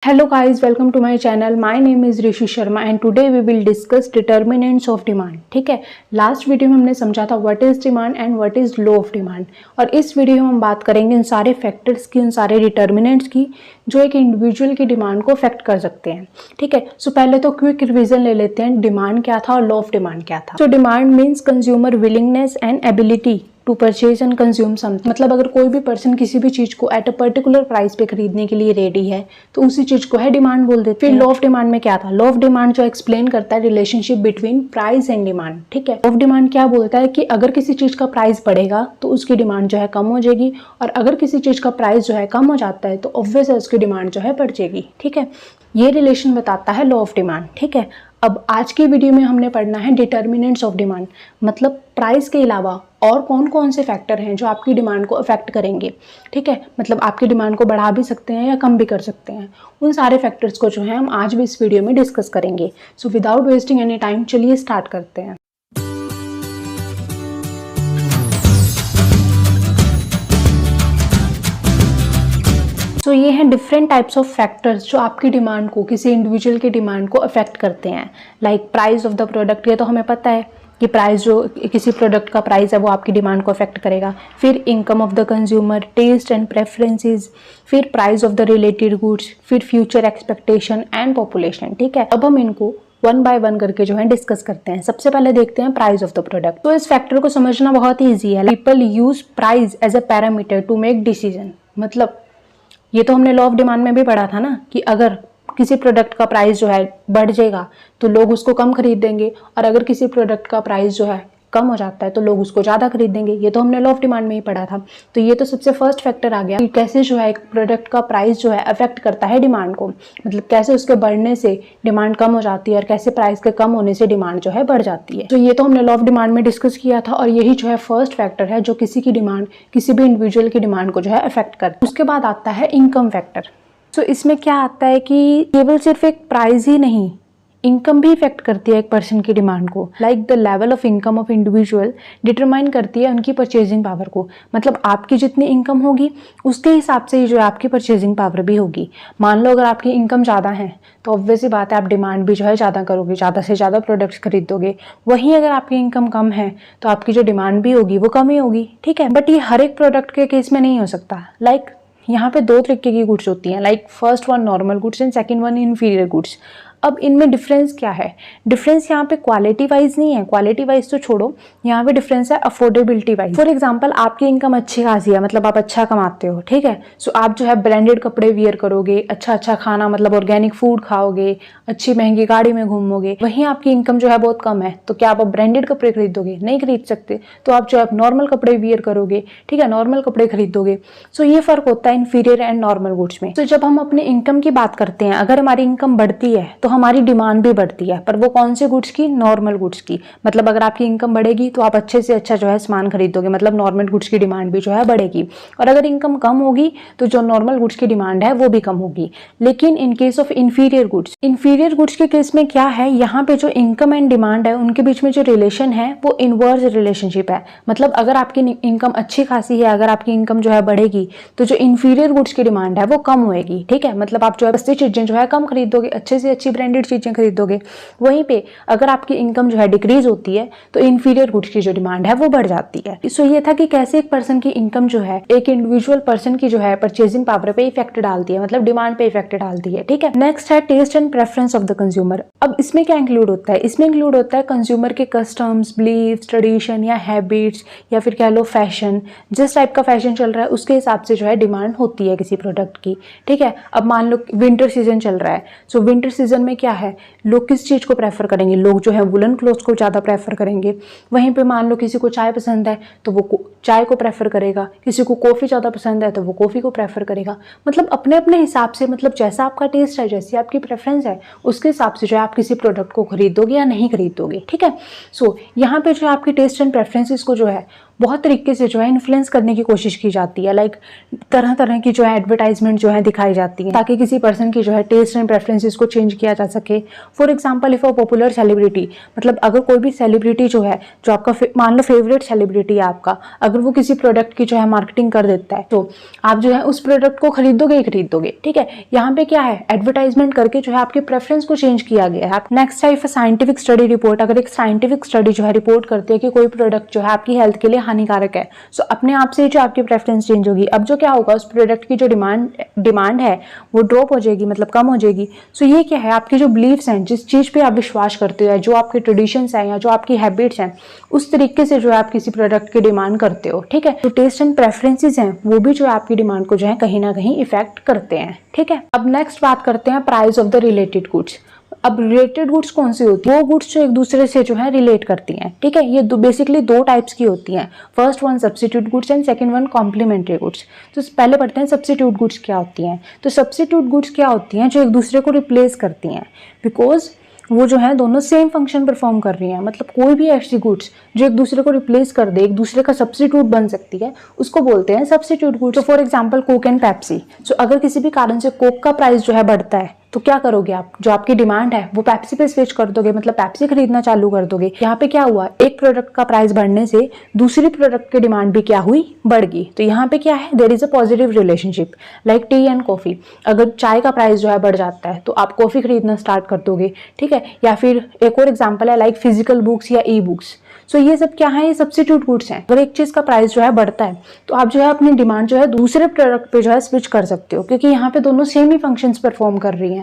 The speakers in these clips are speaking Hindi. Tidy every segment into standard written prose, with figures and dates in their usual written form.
Hello guys, welcome to my channel. My name is Rishi Sharma and today we will discuss determinants of demand. ठीक है, लास्ट वीडियो में हमने समझा था what is demand and what is low of demand, और इस वीडियो में हम बात करेंगे उन सारे फैक्टर्स की, उन सारे डिटर्मिनेंट्स की जो एक इंडिविजुअल की डिमांड को अफेक्ट कर सकते हैं। ठीक है, सो पहले तो क्विक रिवीजन ले लेते हैं, डिमांड क्या था और लो ऑफ डिमांड क्या था। तो demand means consumer willingness and ability to purchase and consume something. मतलब अगर कोई भी पर्सन किसी भी चीज को एट अ पर्टिकुलर प्राइस पे खरीदने के लिए रेडी है तो उसी चीज को है डिमांड बोल देते हैं। फिर लॉ ऑफ डिमांड में क्या था? लॉ ऑफ डिमांड जो एक्सप्लेन करता है relationship between price and demand. ठीक है, लॉ ऑफ डिमांड क्या बोलता है कि अगर किसी चीज का प्राइस बढ़ेगा तो उसकी डिमांड जो है कम हो जाएगी, और अगर किसी चीज का प्राइस जो है कम हो जाता है तो ऑब्वियस है उसकी डिमांड जो है बढ़ जाएगी। ठीक है, ये रिलेशन बताता है लॉ ऑफ डिमांड। ठीक है, अब आज की वीडियो में हमने पढ़ना है डिटर्मिनेंट्स ऑफ डिमांड, मतलब प्राइस के अलावा और कौन कौन से फैक्टर हैं जो आपकी डिमांड को अफेक्ट करेंगे। ठीक है, मतलब आपकी डिमांड को बढ़ा भी सकते हैं या कम भी कर सकते हैं। उन सारे फैक्टर्स को जो है हम आज भी इस वीडियो में डिस्कस करेंगे। So without wasting any time चलिए स्टार्ट करते हैं। तो ये हैं डिफरेंट टाइप्स ऑफ फैक्टर्स जो आपकी डिमांड को, किसी इंडिविजुअल की डिमांड को अफेक्ट करते हैं। Like price of the product, ये तो हमें पता है कि प्राइस, जो किसी प्रोडक्ट का प्राइस है वो आपकी डिमांड को अफेक्ट करेगा। फिर income of the consumer, taste and preferences, फिर price of the related goods, फिर फ्यूचर एक्सपेक्टेशन एंड पॉपुलेशन। ठीक है, अब हम इनको वन बाय वन करके जो है डिस्कस करते हैं। सबसे पहले देखते हैं प्राइस ऑफ द प्रोडक्ट। तो इस फैक्टर को समझना बहुत ही ईजी है। People use price as a parameter to make decision. मतलब ये तो हमने लॉ ऑफ डिमांड में भी पढ़ा था ना कि अगर किसी प्रोडक्ट का प्राइस जो है बढ़ जाएगा तो लोग उसको कम खरीद देंगे, और अगर किसी प्रोडक्ट का प्राइस जो है कम हो जाता है तो लोग उसको ज़्यादा खरीद देंगे। ये तो हमने लॉ ऑफ डिमांड में ही पढ़ा था। तो ये तो सबसे फर्स्ट फैक्टर आ गया कि कैसे जो है एक प्रोडक्ट का प्राइस जो है अफेक्ट करता है डिमांड को, मतलब कैसे उसके बढ़ने से डिमांड कम हो जाती है और कैसे प्राइस के कम होने से डिमांड जो है बढ़ जाती है। तो ये तो हमने लॉ ऑफ डिमांड में डिस्कस किया था, और यही जो है फर्स्ट फैक्टर है जो किसी की डिमांड, किसी भी इंडिविजुअल की डिमांड को जो है अफेक्ट करता है। उसके बाद आता है इनकम फैक्टर। तो इसमें क्या आता है कि केवल सिर्फ एक प्राइस ही नहीं, इनकम भी इफेक्ट करती है एक पर्सन की डिमांड को। Like the level of income of individual determine करती है उनकी परचेजिंग पावर को। मतलब आपकी जितनी इनकम होगी उसके हिसाब से ही जो है आपकी परचेजिंग पावर भी होगी। मान लो अगर आपकी इनकम ज़्यादा है तो ऑब्वियस ही बात है आप डिमांड भी जो है ज़्यादा करोगे, ज़्यादा से ज़्यादा प्रोडक्ट्स खरीदोगे। वहीं अगर आपकी इनकम कम है तो आपकी जो डिमांड भी होगी वो कम ही होगी। ठीक है, बट ये हर एक प्रोडक्ट के केस में नहीं हो सकता। लाइक यहाँ पे दो तरीके की गुड्स होती हैं, like first one normal goods and second one inferior goods. अब इनमें डिफरेंस क्या है? डिफरेंस यहाँ पे क्वालिटी वाइज नहीं है, क्वालिटी वाइज तो छोड़ो, यहाँ पे डिफरेंस है अफोर्डेबिलिटी वाइज। फॉर एग्जांपल आपकी इनकम अच्छी खासी है, मतलब आप अच्छा कमाते हो। ठीक है, सो आप जो है ब्रांडेड कपड़े वियर करोगे, अच्छा अच्छा खाना मतलब ऑर्गेनिक फूड खाओगे, अच्छी महंगी गाड़ी में घूमोगे। वहीं आपकी इनकम जो है बहुत कम है तो क्या आप ब्रांडेड कपड़े खरीदोगे? नहीं खरीद सकते। तो आप जो है नॉर्मल कपड़े वियर करोगे। ठीक है, नॉर्मल कपड़े खरीदोगे। सो ये फर्क होता है इन्फीरियर एंड नॉर्मल गुड्स में। तो जब हम अपनी इनकम की बात करते हैं, अगर हमारी इनकम बढ़ती है तो हमारी डिमांड भी बढ़ती है, पर वो कौन से गुड्स की? नॉर्मल गुड्स की। मतलब अगर आपकी इनकम बढ़ेगी तो आप अच्छे से अच्छा जो है सामान खरीदोगे, मतलब नॉर्मल गुड्स की डिमांड भी जो है बढ़ेगी। और अगर इनकम कम होगी तो जो नॉर्मल गुड्स की डिमांड है वो भी कम होगी। लेकिन in case of inferior goods के केस में क्या है, यहाँ पे जो इनकम एंड डिमांड है उनके बीच में जो रिलेशन है वो इनवर्स रिलेशनशिप है। मतलब अगर आपकी इनकम अच्छी खासी है, अगर आपकी इनकम जो है बढ़ेगी तो जो इन्फीरियर गुड्स की डिमांड है वो कम होएगी। ठीक है, मतलब आप जो है सस्ती चीजें जो है कम खरीदोगे, अच्छे से अच्छी ब्रांडेड चीजें खरीदोगे। वहीं पे अगर आपकी इनकम जो है डिक्रीज होती है तो इन्फीरियर गुड्स की जो डिमांड है वो बढ़ जाती है। सो ये था कि कैसे एक पर्सन की इनकम जो है एक इंडिविजुअल पर्सन की जो है परचेजिंग पावर पे इफेक्ट डालती है, मतलब डिमांड पे इफेक्ट डालती है। ठीक है, नेक्स्ट है taste and preference of the consumer. अब इसमें क्या इंक्लूड होता है? इसमें इंक्लूड होता है कंज्यूमर के कस्टम्स, बिलीव्स, ट्रेडिशन या हैबिट्स, या फिर कह लो फैशन। जिस टाइप का फैशन चल रहा है उसके हिसाब से जो है डिमांड होती है किसी प्रोडक्ट की। ठीक है, अब मान लो विंटर सीजन चल रहा है, सो विंटर सीजन में क्या है, लोग किस चीज़ को प्रेफर करेंगे? लोग जो है वुलन क्लोथ्स को ज़्यादा प्रेफर करेंगे। वहीं पे मान लो किसी को चाय पसंद है तो वो चाय को प्रेफर करेगा, किसी को कॉफ़ी ज़्यादा पसंद है तो वो कॉफ़ी को प्रेफर करेगा। मतलब अपने अपने हिसाब से, मतलब जैसा आपका टेस्ट है, जैसी आपकी प्रेफरेंस है, उसके हिसाब से जो है आप किसी प्रोडक्ट को खरीदोगे या नहीं खरीदोगे। ठीक है, सो यहाँ पे जो आपकी टेस्ट एंड प्रेफरेंसेस को जो है बहुत तरीके से जो है इन्फ्लुएंस करने की कोशिश की जाती है। लाइक तरह तरह की जो है एडवर्टाइजमेंट जो है दिखाई जाती है ताकि किसी पर्सन की जो है टेस्ट एंड प्रेफरेंसेस को चेंज किया जा सके। For example, if a popular celebrity, मतलब अगर कोई भी सेलिब्रिटी जो है, जो आपका मान लो फेवरेट सेलिब्रिटी है आपका, अगर वो किसी प्रोडक्ट की जो है मार्केटिंग कर देता है तो आप जो है उस प्रोडक्ट को खरीदोगे ही खरीदोगे। ठीक है, यहाँ पे क्या है, एडवर्टाइजमेंट करके जो है आपके प्रेफरेंस को चेंज किया गया है। नेक्स्ट है साइंटिफिक स्टडी रिपोर्ट। अगर एक साइंटिफिक स्टडी जो है रिपोर्ट करती है कि कोई प्रोडक्ट जो है आपकी हेल्थ के लिए हानिकारक है, सो अपने आप से जो आपकी प्रेफरेंस चेंज होगी। अब जो क्या होगा, उस प्रोडक्ट की जो डिमांड है वो ड्रॉप हो जाएगी, मतलब कम हो जाएगी। सो ये क्या है, आपके जो बिलीव्स हैं, जिस चीज पे आप विश्वास करते हो, जो आपके ट्रेडिशंस हैं या जो आपकी हैबिट्स हैं, उस तरीके से जो है आप किसी प्रोडक्ट की डिमांड करते हो। ठीक है, तो टेस्ट एंड प्रेफरेंसेस हैं वो भी जो है आपकी डिमांड को जो है कहीं ना कहीं इफेक्ट करते हैं। ठीक है, अब नेक्स्ट बात करते हैं price of the related goods. अब रिलेटेड गुड्स कौन सी होती है, वो गुड्स जो एक दूसरे से जो है रिलेट करती हैं। ठीक है, ये बेसिकली दो टाइप्स की होती हैं। First one substitute goods and second one complementary goods. तो पहले पढ़ते हैं सब्स्टिट्यूट गुड्स क्या होती हैं। तो सब्स्टिट्यूट गुड्स क्या होती हैं, जो एक दूसरे को रिप्लेस करती हैं, बिकॉज वो जो है दोनों सेम फंक्शन परफॉर्म कर रही हैं। मतलब कोई भी ऐसी गुड्स जो एक दूसरे को रिप्लेस कर दे, एक दूसरे का सब्स्टिट्यूट बन सकती है, उसको बोलते हैं सब्स्टिट्यूट गुड्स। तो for example Coke and Pepsi. So अगर किसी भी कारण से कोक का प्राइस जो है बढ़ता है तो क्या करोगे आप, जो आपकी डिमांड है वो पेप्सी पे स्विच कर दोगे, मतलब पेप्सी खरीदना चालू कर दोगे। यहाँ पे क्या हुआ, एक प्रोडक्ट का प्राइस बढ़ने से दूसरी प्रोडक्ट की डिमांड भी क्या हुई, बढ़ गई। तो यहाँ पे क्या है, there is a positive relationship. Like tea and coffee, अगर चाय का प्राइस जो है बढ़ जाता है तो आप कॉफी खरीदना स्टार्ट कर दोगे। ठीक है, या फिर एक और एग्जाम्पल है लाइक फिजिकल बुक्स या ई बुक्स। सो ये सब क्या है, ये सब्स्टिट्यूट गुड्स हैं। अगर एक चीज का प्राइस जो है बढ़ता है तो आप जो है अपनी डिमांड जो है दूसरे प्रोडक्ट पे जो है स्विच कर सकते हो, क्योंकि यहाँ पे दोनों सेम ही फंक्शंस परफॉर्म कर रही हैं।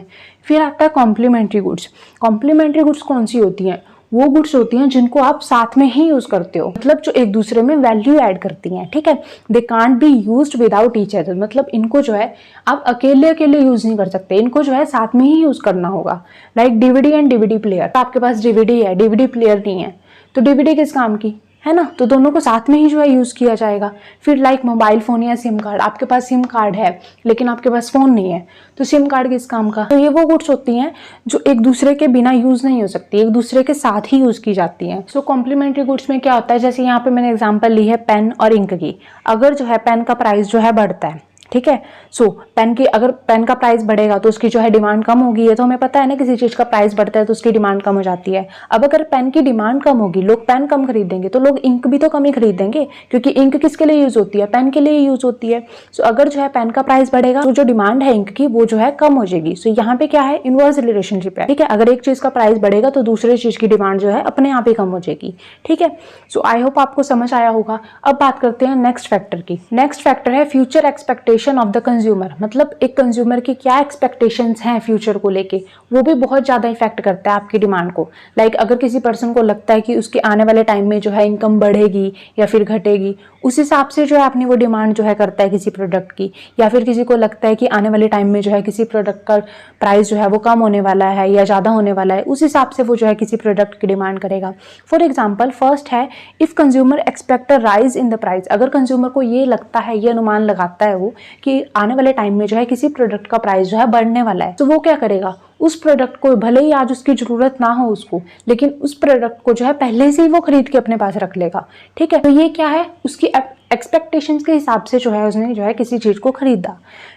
फिर आता है कॉम्प्लीमेंट्री गुड्स। कॉम्प्लीमेंट्री गुड्स कौन सी होती हैं, वो गुड्स होती हैं जिनको आप साथ में ही यूज करते हो, मतलब जो एक दूसरे में वैल्यू ऐड करती हैं। ठीक है, they can't be used without each other, मतलब इनको जो है आप अकेले अकेले यूज नहीं कर सकते, इनको जो है साथ में ही यूज करना होगा। Like DVD and DVD player. आपके पास डीवीडी है, डीवीडी प्लेयर नहीं है, तो डीवीडी किस काम की है ना, तो दोनों को साथ में ही जो है यूज किया जाएगा। फिर लाइक मोबाइल फोन या सिम कार्ड, आपके पास सिम कार्ड है लेकिन आपके पास फोन नहीं है, तो सिम कार्ड किस काम का। तो ये वो गुड्स होती हैं जो एक दूसरे के बिना यूज नहीं हो सकती, एक दूसरे के साथ ही यूज की जाती हैं। सो कॉम्प्लीमेंट्री गुड्स में क्या होता है, जैसे यहाँ पे मैंने एग्जांपल ली है पेन और इंक की। अगर जो है पेन का प्राइस जो है बढ़ता है, ठीक है, सो अगर पेन का प्राइस बढ़ेगा तो उसकी जो है डिमांड कम होगी। ये तो हमें पता है ना, किसी चीज का प्राइस बढ़ता है तो उसकी डिमांड कम हो जाती है। अब अगर पेन की डिमांड कम होगी, लोग पेन कम खरीदेंगे, तो लोग इंक भी तो कम ही खरीदेंगे, क्योंकि इंक किसके लिए यूज होती है, पेन के लिए यूज होती है। सो अगर जो है पेन का प्राइस बढ़ेगा तो जो डिमांड है इंक की वो जो है कम हो जाएगी। सो यहाँ पे क्या है, इनवर्स रिलेशनशिप है। ठीक है, अगर एक चीज का प्राइस बढ़ेगा तो दूसरे चीज की डिमांड जो है अपने आप ही कम हो जाएगी। ठीक है, सो आई होप आपको समझ आया होगा। अब बात करते हैं नेक्स्ट फैक्टर की। नेक्स्ट फैक्टर है future expectation of the consumer. मतलब एक कंज्यूमर की क्या एक्सपेक्टेशंस हैं फ्यूचर को लेके, वो भी बहुत ज्यादा इफेक्ट करता है आपकी डिमांड को। लाइक अगर किसी पर्सन को लगता है कि उसके आने वाले टाइम में जो है इनकम बढ़ेगी या फिर घटेगी, उस हिसाब से जो है अपनी वो डिमांड जो है करता है किसी प्रोडक्ट की। या फिर किसी को लगता है कि आने वाले टाइम में जो है किसी प्रोडक्ट का प्राइस जो है वो कम होने वाला है या ज्यादा होने वाला है, उस हिसाब से वो जो है किसी प्रोडक्ट की डिमांड करेगा। फॉर एग्जाम्पल, फर्स्ट है if consumer expect a rise in the price. अगर कंज्यूमर को ये लगता है, ये अनुमान लगाता है वो कि आने वाले टाइम में जो है किसी प्रोडक्ट का प्राइस जो है बढ़ने वाला है, तो वो क्या करेगा, उस प्रोडक्ट को भले ही आज उसकी जरूरत ना हो उसको, लेकिन उस प्रोडक्ट को जो है पहले से ही वो खरीद के अपने पास रख लेगा। ठीक है, तो ये क्या है, उसकी एक्सपेक्टेशंस के हिसाब से जो है उसने जो है किसी चीज को खरीदा।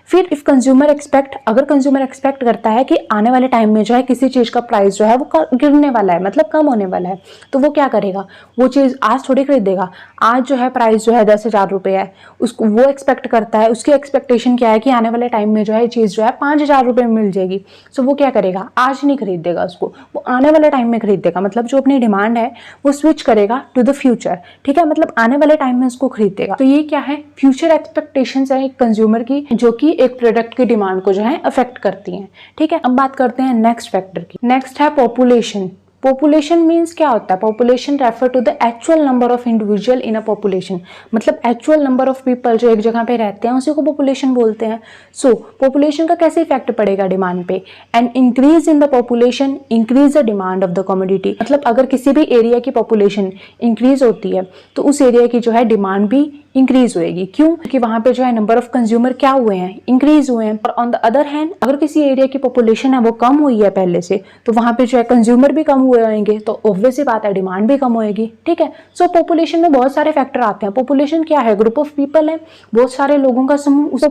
फिर इफ कंज्यूमर एक्सपेक्ट, अगर कंज्यूमर एक्सपेक्ट करता है कि आने वाले टाइम में जो है किसी चीज का प्राइस जो है वो गिरने वाला है, मतलब कम होने वाला है, तो वो क्या करेगा, वो चीज आज थोड़ी खरीदेगा। आज जो है प्राइस जो है 10,000 रुपये है, उसको वो एक्सपेक्ट करता है, उसकी एक्सपेक्टेशन क्या है कि आने वाले टाइम में जो है चीज जो है 5,000 रुपये में मिल जाएगी। सो वो क्या करेगा, आज नहीं खरीदेगा उसको, वो आने वाले टाइम में खरीदेगा। मतलब जो अपनी डिमांड है वो स्विच करेगा टू द फ्यूचर। ठीक है, मतलब आने वाले टाइम में उसको खरीदेगा। तो ये क्या है, फ्यूचर एक्सपेक्टेशंस है एक कंज्यूमर की, जो कि एक प्रोडक्ट की डिमांड को जो है अफेक्ट करती हैं। ठीक है, अब बात करते हैं नेक्स्ट फैक्टर की। नेक्स्ट है पॉपुलेशन। पॉपुलेशन मीन्स क्या होता है, population refer to the actual number of individual in a population. मतलब एक्चुअल नंबर ऑफ पीपल जो एक जगह पे रहते हैं उसी को पॉपुलेशन बोलते हैं। सो पॉपुलेशन का कैसे इफेक्ट पड़ेगा डिमांड पे, and increase in the population increase the demand of the commodity. मतलब अगर किसी भी एरिया की पॉपुलेशन इंक्रीज होती है तो उस एरिया की जो है डिमांड भी इंक्रीज होएगी। क्यों? क्योंकि वहां पे जो है नंबर ऑफ कंज्यूमर क्या हुए हैं, इंक्रीज हुए हैं। और ऑन द अदर हैंड अगर किसी एरिया की पॉपुलेशन है वो कम हुई है पहले से, तो वहां पे जो है कंज्यूमर भी कम हुए होंगे, तो ऑब्वियस सी बात है डिमांड भी कम होएगी। ठीक है। सो पॉपुलेशन में बहुत सारे फैक्टर आते हैं। पॉपुलेशन क्या है? ग्रुप ऑफ पीपल है, बहुत सारे लोगों का समूह। उस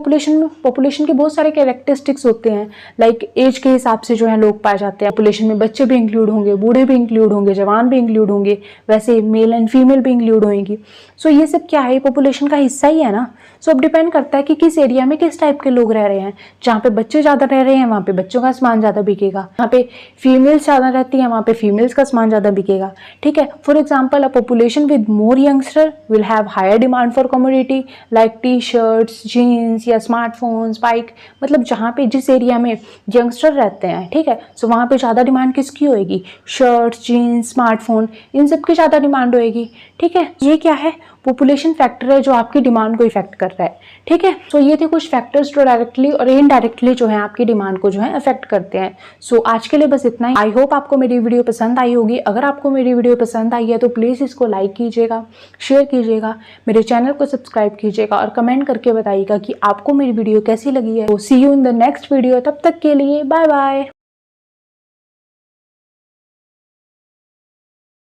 पॉपुलेशन के बहुत सारे कैरेक्टरिस्टिक्स होते हैं, लाइक एज के हिसाब से जो है लोग पाए जाते हैं। पॉपुलेशन में बच्चे भी इंक्लूड होंगे, बूढ़े भी इंक्लूड होंगे, जवान भी इंक्लूड होंगे, वैसे मेल एंड फीमेल भी इंक्लूड होंगी। सो ये सब क्या है? पॉपुलेशन का हिस्सा ही है ना। सो अब डिपेंड करता है कि किस एरिया में किस टाइप के लोग रह रहे हैं। जहाँ पे बच्चे ज़्यादा रह रहे हैं वहाँ पे बच्चों का सामान ज़्यादा बिकेगा, जहाँ पे फीमेल्स ज़्यादा रहती हैं वहाँ पे फीमेल्स का सामान ज़्यादा बिकेगा। ठीक है। For example, a population with more youngster will have higher demand for commodity like T shirts, jeans या स्मार्टफोन्स, बाइक। मतलब जहाँ पे जिस एरिया में यंगस्टर रहते हैं, ठीक है, सो वहाँ पे ज़्यादा डिमांड किसकी होएगी? शर्ट्स, जीन्स, स्मार्टफोन, इन सब की ज़्यादा डिमांड होएगी। ठीक है। ये क्या है? पॉपुलेशन फैक्टर है जो आपकी डिमांड को इफेक्ट कर रहा है। ठीक है। सो ये थे कुछ फैक्टर्स जो डायरेक्टली और इनडायरेक्टली जो है आपकी डिमांड को जो है अफेक्ट करते हैं। सो आज के लिए बस इतना ही। आई होप आपको मेरी वीडियो पसंद आई होगी। अगर आपको मेरी वीडियो पसंद आई है तो प्लीज़ इसको लाइक कीजिएगा, शेयर कीजिएगा, मेरे चैनल को सब्सक्राइब कीजिएगा और कमेंट करके बताइएगा कि आपको मेरी वीडियो कैसी लगी है। तो see you in the next video. तब तक के लिए बाय बाय।